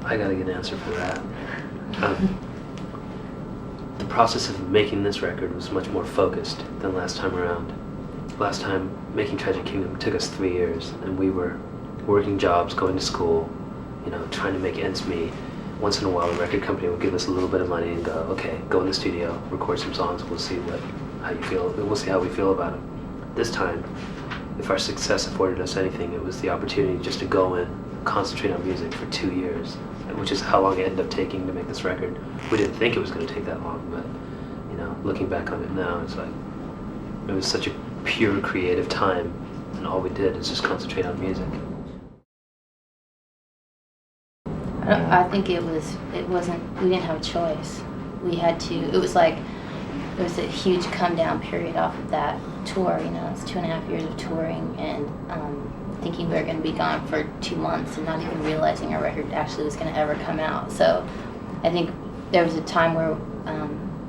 I gotta get an answer for that. The process of making this record was much more focused than last time around. Last time, making Tragic Kingdom took us 3 years, and we were working jobs, going to school, trying to make ends meet. Once in a while, the record company would give us a little bit of money and go, okay, go in the studio, record some songs, we'll see how we feel about them. This time, if our success afforded us anything, it was the opportunity just to go in, concentrate on music for 2 years, which is how long it ended up taking to make this record. We didn't think it was going to take that long, but looking back on it now, it's like it was such a pure creative time, and all we did is just concentrate on music. I think we didn't have a choice. We had to, it was a huge come down period off of that tour, it's 2.5 years of touring and thinking we were going to be gone for 2 months and not even realizing our record actually was going to ever come out. So I think there was a time where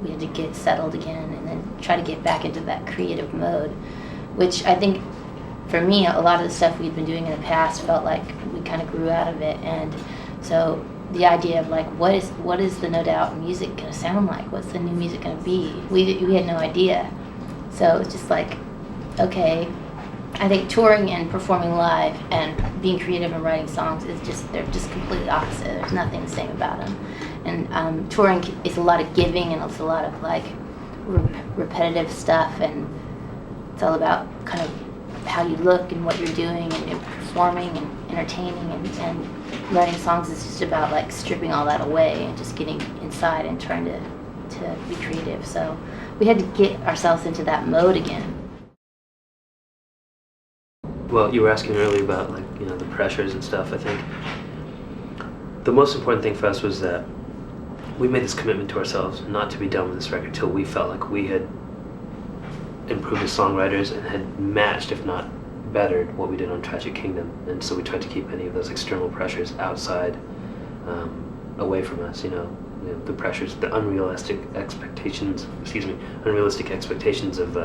we had to get settled again and then try to get back into that creative mode, which I think for me, a lot of the stuff we'd been doing in the past felt like we kind of grew out of it. And so the idea of what is the No Doubt music going to sound like? What's the new music going to be? We had no idea. So it's just okay, I think touring and performing live and being creative and writing songs they're just completely opposite. There's nothing the same about them. And touring is a lot of giving and it's a lot of repetitive stuff, and it's all about kind of how you look and what you're doing and performing and entertaining, and writing songs is just about stripping all that away and just getting inside and trying to be creative. So we had to get ourselves into that mode again. Well, you were asking earlier about the pressures and stuff. I think the most important thing for us was that we made this commitment to ourselves not to be done with this record till we felt like we had improved as songwriters and had matched, if not bettered, what we did on Tragic Kingdom. And so we tried to keep any of those external pressures outside, away from us. The pressures, the unrealistic expectations of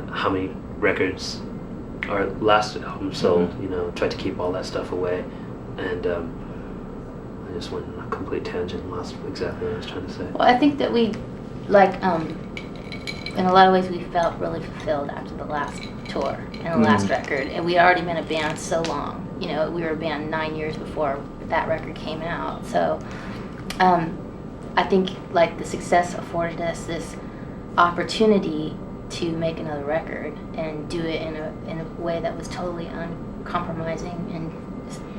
how many records our last album sold. Tried to keep all that stuff away, and I just went on a complete tangent and lost exactly what I was trying to say. Well, I think that we, in a lot of ways, we felt really fulfilled after the last tour and the last record, and we'd already been a band so long. We were a band 9 years before that record came out. So I think the success afforded us this opportunity to make another record and do it in a way that was totally uncompromising,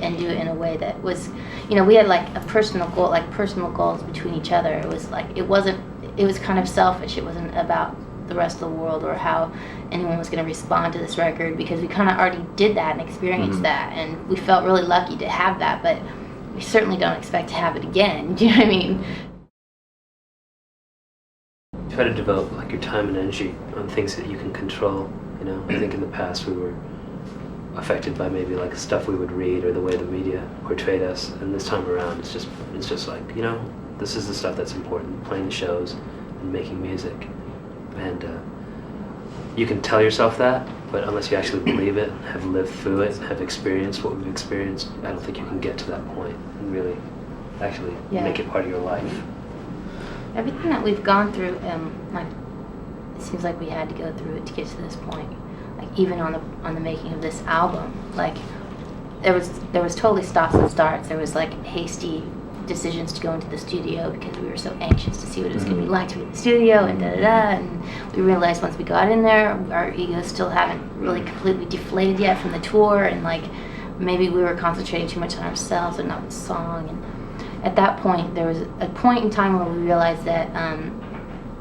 and do it in a way that was, we had a personal goal, personal goals between each other. It was it was kind of selfish. It wasn't about the rest of the world or how anyone was going to respond to this record, because we kind of already did that and experienced that, and we felt really lucky to have that, but we certainly don't expect to have it again. Do you know what I mean? Try to devote your time and energy on things that you can control. I think in the past we were affected by maybe stuff we would read or the way the media portrayed us, and this time around it's just this is the stuff that's important: playing the shows and making music. And you can tell yourself that, but unless you actually believe it, have lived through it, have experienced what we've experienced, I don't think you can get to that point and really actually make it part of your life. Everything that we've gone through, it seems like we had to go through it to get to this point. Even on the making of this album, there was totally stops and starts. There was hasty decisions to go into the studio because we were so anxious to see what it was going to be like to be in the studio, and and we realized once we got in there, our egos still haven't really completely deflated yet from the tour, and maybe we were concentrating too much on ourselves and not the song. And at that point, there was a point in time where we realized that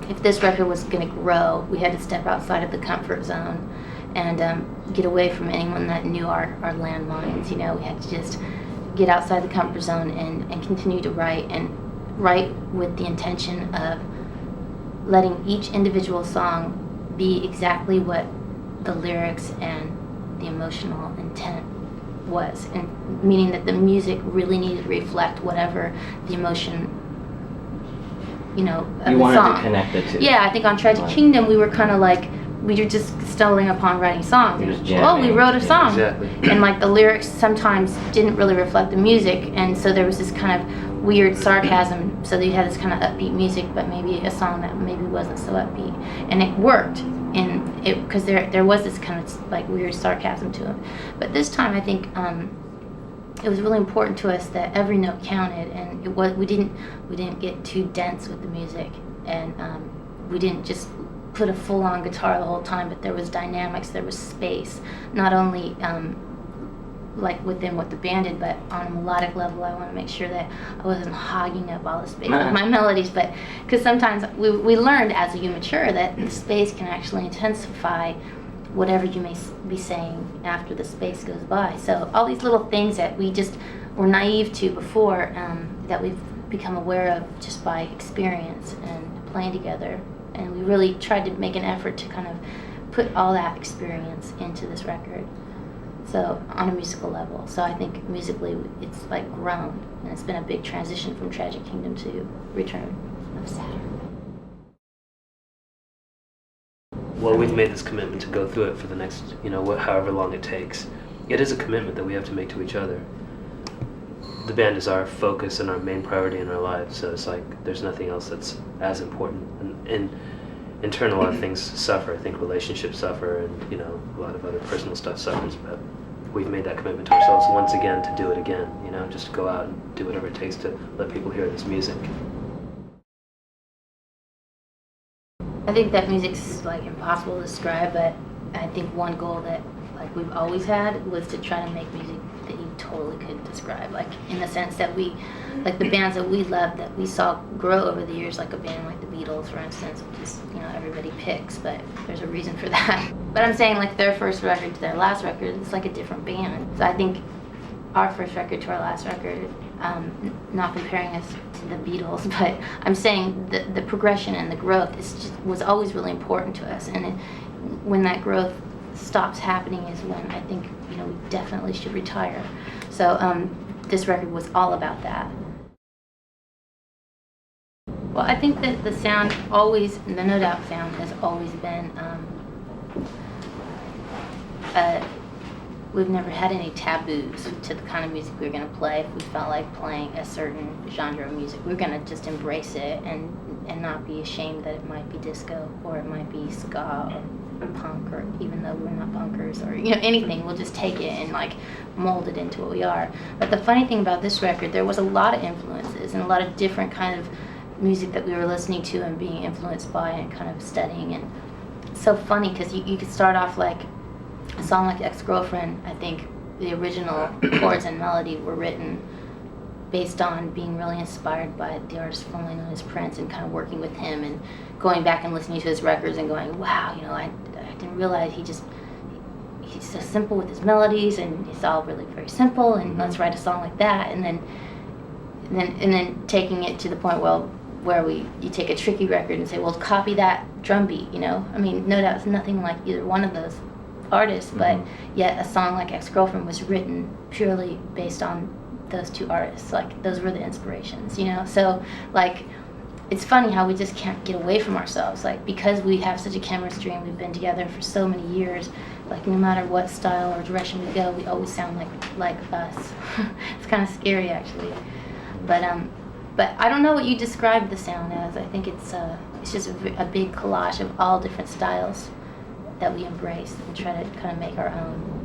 if this record was going to grow, we had to step outside of the comfort zone and get away from anyone that knew our landmines. We had to just get outside the comfort zone and continue to write with the intention of letting each individual song be exactly what the lyrics and the emotional intent was, and meaning that the music really needed to reflect whatever the emotion of you the wanted song. to connect it to. Yeah, I think on Tragic Kingdom we were kind of we were just stumbling upon writing songs. We wrote a song. Exactly. And like the lyrics sometimes didn't really reflect the music, and so there was this kind of weird sarcasm. So you had this kind of upbeat music, but maybe a song that maybe wasn't so upbeat, and it worked. And it because there was this kind of like weird sarcasm to it. But this time I think it was really important to us that every note counted, and we didn't get too dense with the music, and we didn't just put a full-on guitar the whole time, but there was dynamics, there was space, not only like within what the band did, but on a melodic level. I want to make sure that I wasn't hogging up all the space with my melodies, but because sometimes we learned as you mature that the space can actually intensify whatever you may be saying after the space goes by. So all these little things that we just were naive to before, that we've become aware of just by experience and playing together. And we really tried to make an effort to kind of put all that experience into this record. So on a musical level. So I think musically it's like grown, and it's been a big transition from Tragic Kingdom to Return of Saturn. Well, we've made this commitment to go through it for the next, however long it takes. It is a commitment that we have to make to each other. The band is our focus and our main priority in our lives, so it's like there's nothing else that's as important. And in turn, a lot of things suffer. I think relationships suffer, and a lot of other personal stuff suffers. But we've made that commitment to ourselves once again to do it again. Just to go out and do whatever it takes to let people hear this music. I think that music's like impossible to describe, but I think one goal that like we've always had was to try to make music that you totally couldn't describe, like in the sense that we, like the bands that we loved that we saw grow over the years, like a band like the Beatles, for instance, which is everybody picks, but there's a reason for that. But I'm saying like their first record to their last record, it's like a different band. So I think our first record to our last record, not comparing us to the Beatles, but I'm saying the progression and the growth was always really important to us. And when that growth stops happening is when I think we definitely should retire. So this record was all about that. Well, I think that the sound the No Doubt sound has always been, we've never had any taboos to the kind of music we were going to play. If we felt like playing a certain genre of music, we were going to just embrace it and not be ashamed that it might be disco or it might be ska or punk, or even though we're not punkers or anything, we'll just take it and like mold it into what we are. But the funny thing about this record, there was a lot of influences and a lot of different kind of music that we were listening to and being influenced by and kind of studying. And it's so funny because you could start off like a song like Ex-Girlfriend. I think the original chords and melody were written based on being really inspired by the artist formerly known as Prince and kind of working with him and going back and listening to his records and going, wow, I didn't realize he's so simple with his melodies and it's all really very simple, and let's write a song like that. And then taking it to the point where you take a tricky record and say, well, copy that drum beat, I mean, No Doubt is nothing like either one of those artists, but yet a song like Ex-Girlfriend was written purely based on those two artists. Like, those were the inspirations, So, like, it's funny how we just can't get away from ourselves. Like, because we have such a chemistry and we've been together for so many years, like, no matter what style or direction we go, we always sound like us. It's kind of scary, actually. But I don't know what you describe the sound as. I think it's just a big collage of all different styles that we embrace and try to kind of make our own.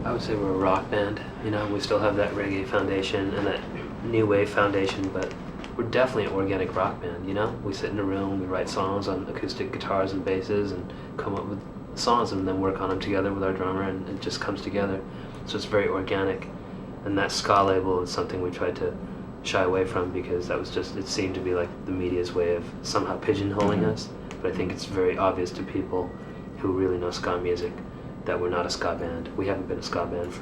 I would say we're a rock band. We still have that reggae foundation and that new wave foundation, but we're definitely an organic rock band. We sit in a room, we write songs on acoustic guitars and basses and come up with songs and then work on them together with our drummer, and it just comes together. So it's very organic. And that ska label is something we tried to shy away from because it seemed to be like the media's way of somehow pigeonholing us. But I think it's very obvious to people who really know ska music that we're not a ska band. We haven't been a ska band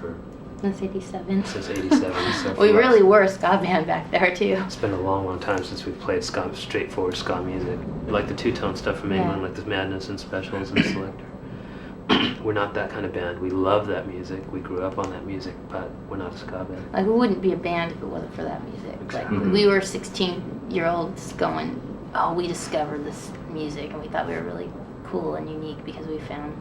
since '87. Since '87. So we really were a ska band back there too. It's been a long, long time since we've played ska, straightforward ska music. Like the two-tone stuff from England, like the Madness and Specials and Selector. We're not that kind of band. We love that music. We grew up on that music, but we're not a ska band. Like, we wouldn't be a band if it wasn't for that music. Exactly. Like, we were 16-year-olds going, oh, we discovered this music and we thought we were really cool and unique because we found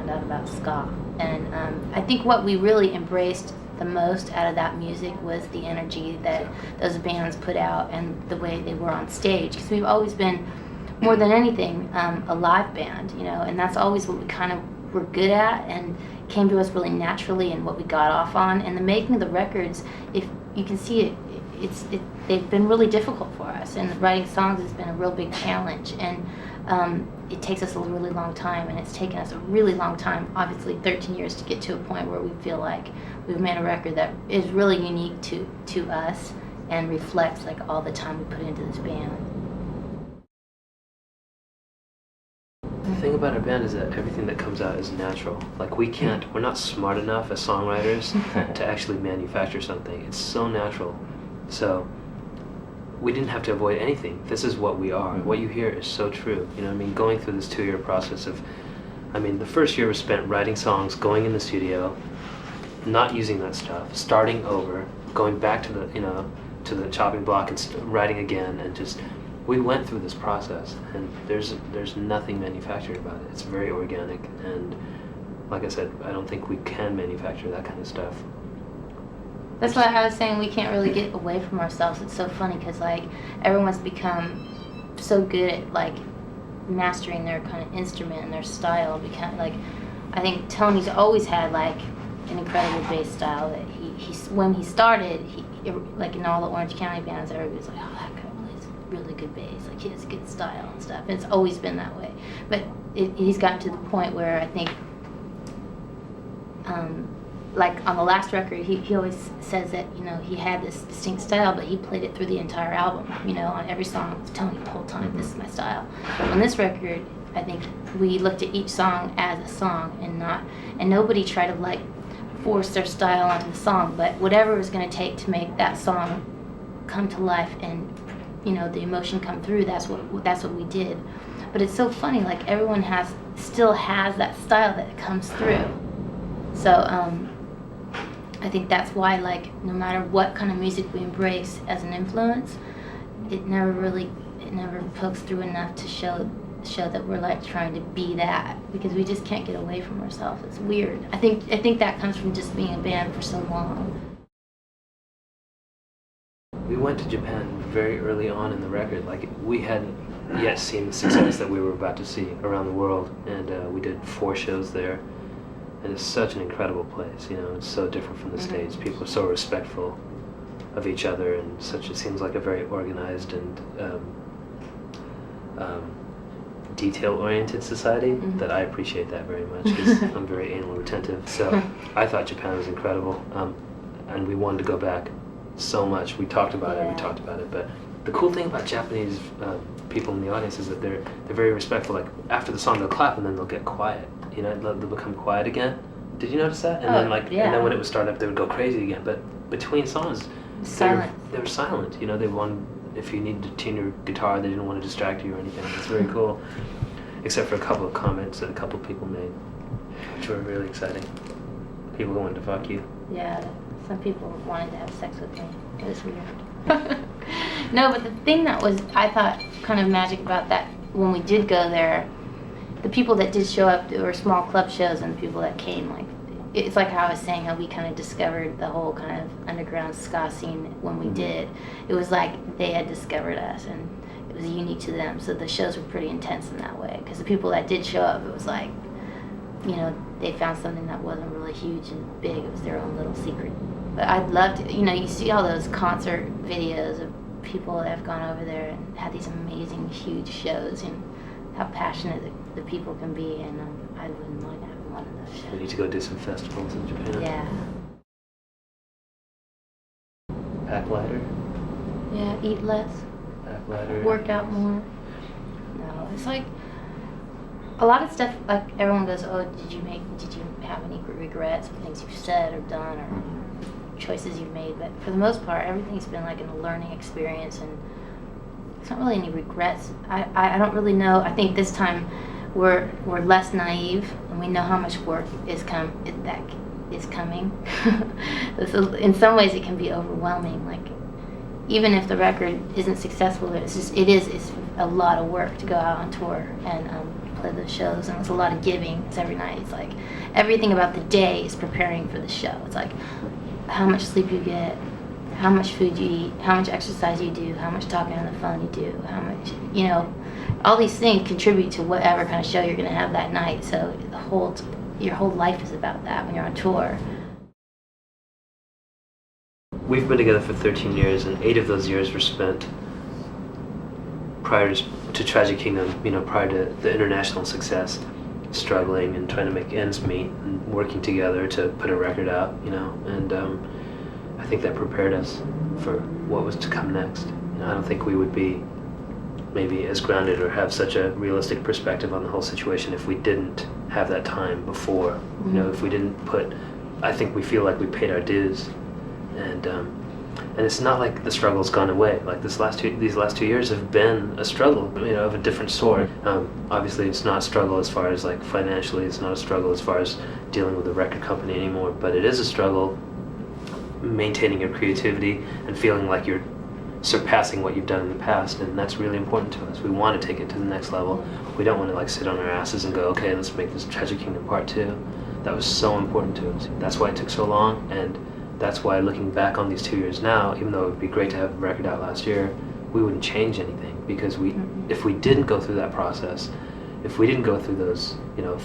out about ska. And I think what we really embraced the most out of that music was the energy that those bands put out and the way they were on stage, because we've always been, more than anything, a live band, you know, and that's always what we kind of were good at and came to us really naturally and what we got off on. And the making of the records, if you can see it, they've been really difficult for us, and writing songs has been a real big challenge, and it takes us a really long time, and it's taken us a really long time, obviously 13 years, to get to a point where we feel like we've made a record that is really unique to us and reflects like all the time we put into this band. The thing about our band is that everything that comes out is natural. Like we're not smart enough as songwriters to actually manufacture something. It's so natural. So we didn't have to avoid anything. This is what we are. What you hear is so true. You know what I mean? Going through this 2-year process of, I mean, the first year was spent writing songs, going in the studio, not using that stuff, starting over, going back to the, you know, to the chopping block and writing again, and just, we went through this process, and there's nothing manufactured about it. It's very organic, and like I said, I don't think we can manufacture that kind of stuff. That's why I was saying we can't really get away from ourselves. It's so funny because like everyone's become so good at like mastering their kind of instrument and their style. Because like I think Tony's always had like an incredible bass style that he when he started, like in all the Orange County bands, everybody was like, oh, that guy plays really good bass. Like he has good style and stuff. And it's always been that way. But he's gotten to the point where I think. Like on the last record, he always says that, you know, he had this distinct style, but he played it through the entire album. You know, on every song, it's Tony the whole time. This is my style. On this record, I think we looked at each song as a song, and nobody tried to like force their style onto the song. But whatever it was going to take to make that song come to life and, you know, the emotion come through, that's what we did. But it's so funny, like everyone still has that style that comes through. So. I think that's why, like, no matter what kind of music we embrace as an influence, it never pokes through enough to show that we're like trying to be that, because we just can't get away from ourselves. It's weird. I think that comes from just being a band for so long. We went to Japan very early on in the record. Like we hadn't yet seen the success that we were about to see around the world, and we did 4 shows there. And it's such an incredible place, you know, it's so different from the States. People are so respectful of each other, and it seems like a very organized and detail-oriented society that I appreciate that very much, because I'm very anal retentive. So I thought Japan was incredible, and we wanted to go back so much. We talked about it, but the cool thing about Japanese people in the audience is that they're very respectful. Like after the song they'll clap and then they'll get quiet. You know, they'll become quiet again. Did you notice that? And and then when it would start up, they would go crazy again. But between songs, they were silent. You know, if you needed to tune your guitar, they didn't want to distract you or anything. It's very cool. Except for a couple of comments that a couple of people made, which were really exciting. People wanted to fuck you. Yeah, some people wanted to have sex with me. It was weird. No, but the thing that was, I thought, kind of magic about that, when we did go there, the people that did show up, there were small club shows, and the people that came, like, it's like how I was saying how we kind of discovered the whole kind of underground ska scene when we did. It was like they had discovered us, and it was unique to them. So the shows were pretty intense in that way, because the people that did show up, it was like, you know, they found something that wasn't really huge and big. It was their own little secret. But I'd love to, you know, you see all those concert videos of people that have gone over there and had these amazing, huge shows, and how passionate the people can be, and I wouldn't mind having one of those shows. We need to go do some festivals in Japan. Yeah. Pack lighter? Yeah, eat less. Pack lighter. Work out more. No, it's like a lot of stuff, like everyone goes, oh, did you have any regrets of things you've said or done or choices you've made? But for the most part, everything's been like a learning experience, and it's not really any regrets. I don't really know. I think this time we're less naive, and we know how much work is coming. So in some ways it can be overwhelming. Like even if the record isn't successful, it's a lot of work to go out on tour and play the shows, and it's a lot of giving. It's every night. It's like everything about the day is preparing for the show. It's like how much sleep you get, how much food you eat, how much exercise you do, how much talking on the phone you do, how much, all these things contribute to whatever kind of show you're going to have that night. So your whole life is about that when you're on tour. We've been together for 13 years, and 8 of those years were spent prior to Tragic Kingdom, prior to the international success, struggling and trying to make ends meet and working together to put a record out, and I think that prepared us for what was to come next. I don't think we would be maybe as grounded or have such a realistic perspective on the whole situation if we didn't have that time before. Mm-hmm. If we didn't I think we feel like we paid our dues. And it's not like the struggle's gone away. Like these last 2 years have been a struggle, of a different sort. Obviously, it's not a struggle as far as like financially. It's not a struggle as far as dealing with a record company anymore. But it is a struggle maintaining your creativity and feeling like you're surpassing what you've done in the past, and that's really important to us. We want to take it to the next level. We don't want to like sit on our asses and go, okay, let's make this Tragic Kingdom Part 2. That was so important to us. That's why it took so long, and that's why looking back on these 2 years now, even though it would be great to have a record out last year, we wouldn't change anything, because if we didn't go through that process, if we didn't go through those,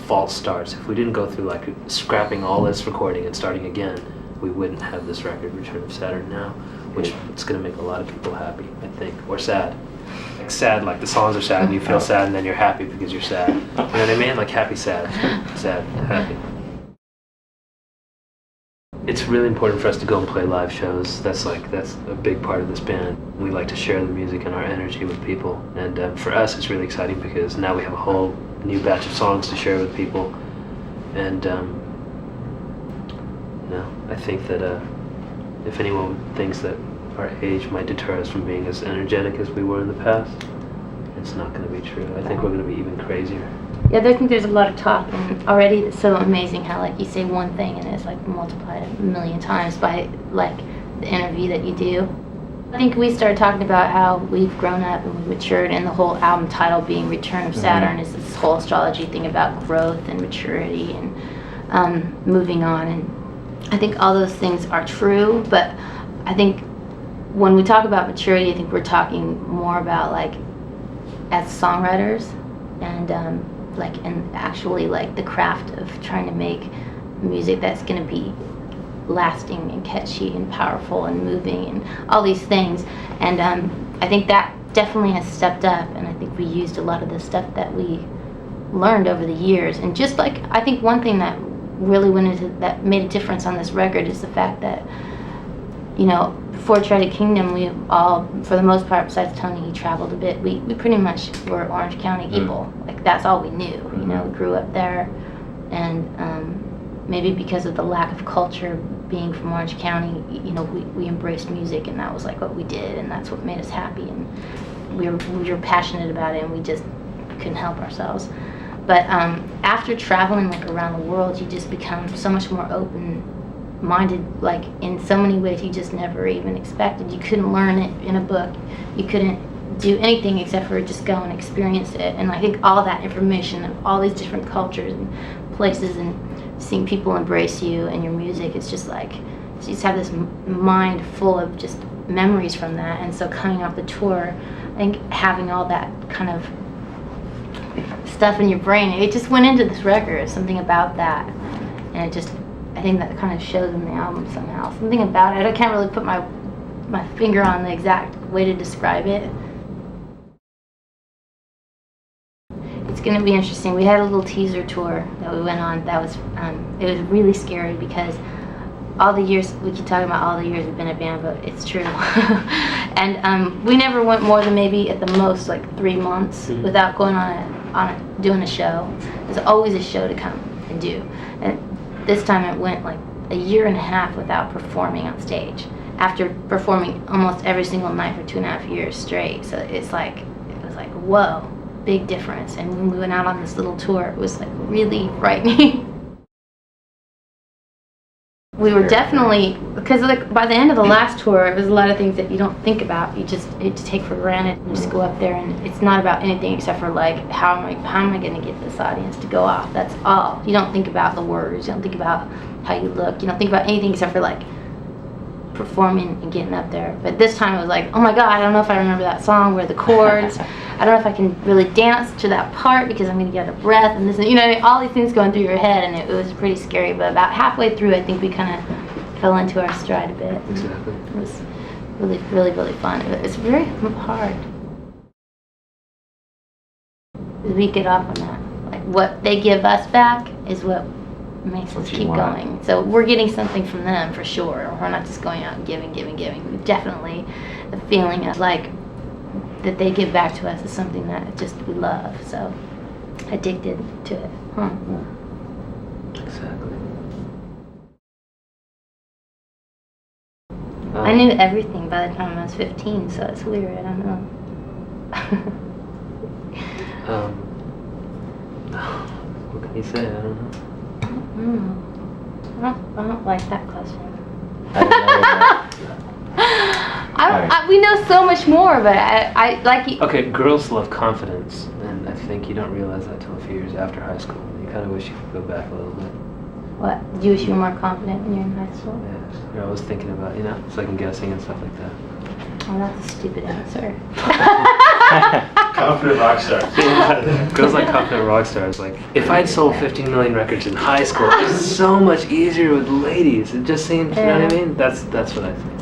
false starts, if we didn't go through like scrapping all this recording and starting again, we wouldn't have this record, Return of Saturn, now, which it's going to make a lot of people happy, I think, or sad. Like sad, like the songs are sad and you feel sad and then you're happy because you're sad. You know what I mean? Like happy, sad, happy. It's really important for us to go and play live shows. That's a big part of this band. We like to share the music and our energy with people, and for us it's really exciting because now we have a whole new batch of songs to share with people, and I think that if anyone thinks that our age might deter us from being as energetic as we were in the past, it's not going to be true. I think we're going to be even crazier. Yeah, I think there's a lot of talk, and already it's so amazing how like you say one thing and it's like multiplied a million times by like the interview that you do. I think we started talking about how we've grown up and we've matured, and the whole album title being Return of Saturn is this whole astrology thing about growth and maturity and moving on, and I think all those things are true, but I think when we talk about maturity, I think we're talking more about like as songwriters and and actually like the craft of trying to make music that's going to be lasting and catchy and powerful and moving and all these things, and I think that definitely has stepped up, and I think we used a lot of the stuff that we learned over the years, and just like I think one thing that really that made a difference on this record is the fact that before Tragic Kingdom, we all, for the most part, besides Tony, he traveled a bit. We pretty much were Orange County people. Like that's all we knew. We grew up there, and maybe because of the lack of culture being from Orange County, we embraced music, and that was like what we did, and that's what made us happy, and we were passionate about it, and we just couldn't help ourselves. But after traveling like around the world, you just become so much more open-minded, like in so many ways you just never even expected. You couldn't learn it in a book. You couldn't do anything except for just go and experience it. And I think all that information of all these different cultures and places and seeing people embrace you and your music, it's just like you just have this mind full of just memories from that. And so coming off the tour, I think having all that kind of stuff in your brain, it just went into this record, something about that, and I think that kind of shows in the album somehow, something about it. I can't really put my finger on the exact way to describe it. It's going to be interesting. We had a little teaser tour that we went on that was it was really scary because all the years, we keep talking about all the years we've been a band, but it's true. And we never went more than maybe at the most like 3 months without going doing a show. There's always a show to come and do. And this time it went like a year and a half without performing on stage, after performing almost every single night for 2.5 years straight. So it was like, whoa, big difference. And when we went out on this little tour, it was like really frightening. We were definitely, because like by the end of the last tour, it was a lot of things that you don't think about. You just take for granted. You just go up there, and it's not about anything except for like how am I going to get this audience to go off? That's all. You don't think about the words. You don't think about how you look. You don't think about anything except for like performing and getting up there. But this time it was like, oh my God, I don't know if I remember that song, where the chords. I don't know if I can really dance to that part because I'm going to get out of breath and this, you know, all these things going through your head, and it was pretty scary. But about halfway through, I think we kind of fell into our stride a bit. Exactly. It was really, really, really fun. It's very hard. We get off on that. Like what they give us back is what makes us keep going. So we're getting something from them for sure. We're not just going out and giving. Definitely the feeling of like that they give back to us is something that just we love. So addicted to it. Huh. Exactly. I knew everything by the time I was 15, so it's weird. I don't know. What can you say? I don't know. I don't like that question. We know so much more, but I like you. Okay, girls love confidence, and I think you don't realize that till a few years after high school. You kind of wish you could go back a little bit. What? Do you wish you were more confident when you were in high school? Yes. You're always thinking about, second guessing and stuff like that. Oh, that's a stupid answer. Confident rock star. Yeah, girls like confident rock stars. Like, if I'd sold 15 million records in high school, it was so much easier with ladies. It just seems, you know what I mean? That's what I think.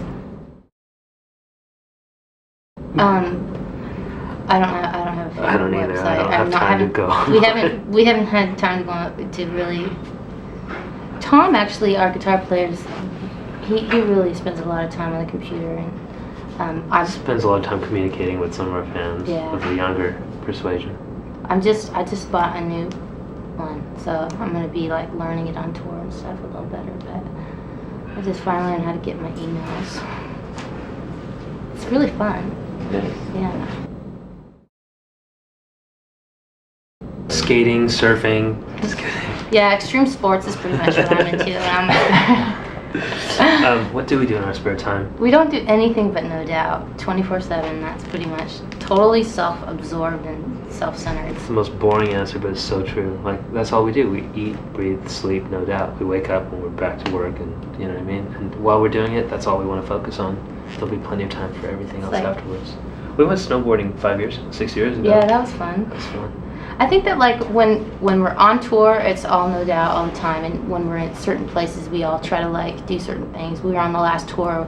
I don't have a favorite I don't either. website. I don't have time to go. we haven't had time to go to really. Tom, actually, our guitar player, he really spends a lot of time on the computer, and I spends a lot of time communicating with some of our fans of the younger persuasion. I just bought a new one, so I'm gonna be like learning it on tour and stuff a little better. But I just finally learned how to get my emails. It's really fun. Yeah. Skating, surfing. Just kidding. Yeah, extreme sports is pretty much what I'm into. What do we do in our spare time? We don't do anything but No Doubt, 24/7. That's pretty much totally self-absorbed and self-centered. It's the most boring answer, but it's so true. Like, that's all we do. We eat, breathe, sleep, No Doubt. We wake up and we're back to work, and you know what I mean? And while we're doing it, that's all we want to focus on. There'll be plenty of time for everything else afterwards. We went snowboarding 6 years ago. Yeah, that was fun. That was fun. I think that like when we're on tour, it's all No Doubt all the time, and when we're in certain places, we all try to like do certain things. We were on the last tour.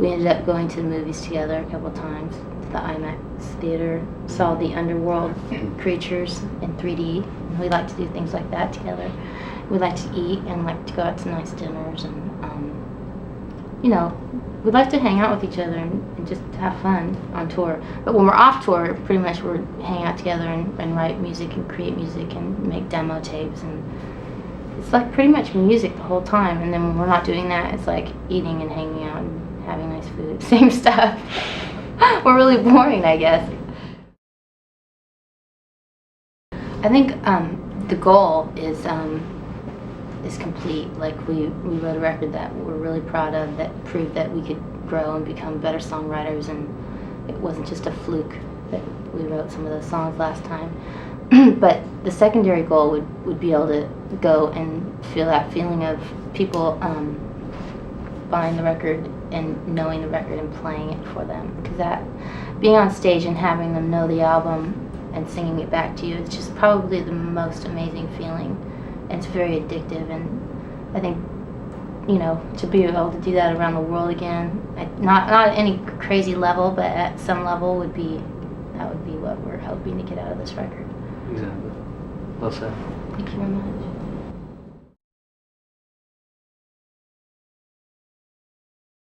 We ended up going to the movies together a couple times, to the IMAX theater, saw the underworld creatures in 3D. And we like to do things like that together. We like to eat and like to go out to nice dinners, and we like to hang out with each other and just have fun on tour. But when we're off tour, pretty much we're hang out together and write music and create music and make demo tapes, and it's like pretty much music the whole time. And then when we're not doing that, it's like eating and hanging out and having nice food. Same stuff. We're really boring, I guess. I think the goal is complete. Like we wrote a record that we're really proud of, that proved that we could grow and become better songwriters, and it wasn't just a fluke that we wrote some of those songs last time. But the secondary goal would be able to go and feel that feeling of people buying the record and knowing the record and playing it for them, because that being on stage and having them know the album and singing it back to you, it's just probably the most amazing feeling. And it's very addictive, and I think, to be able to do that around the world again, not at any crazy level, but at some level would be what we're hoping to get out of this record. Exactly. Well said. Thank you very much.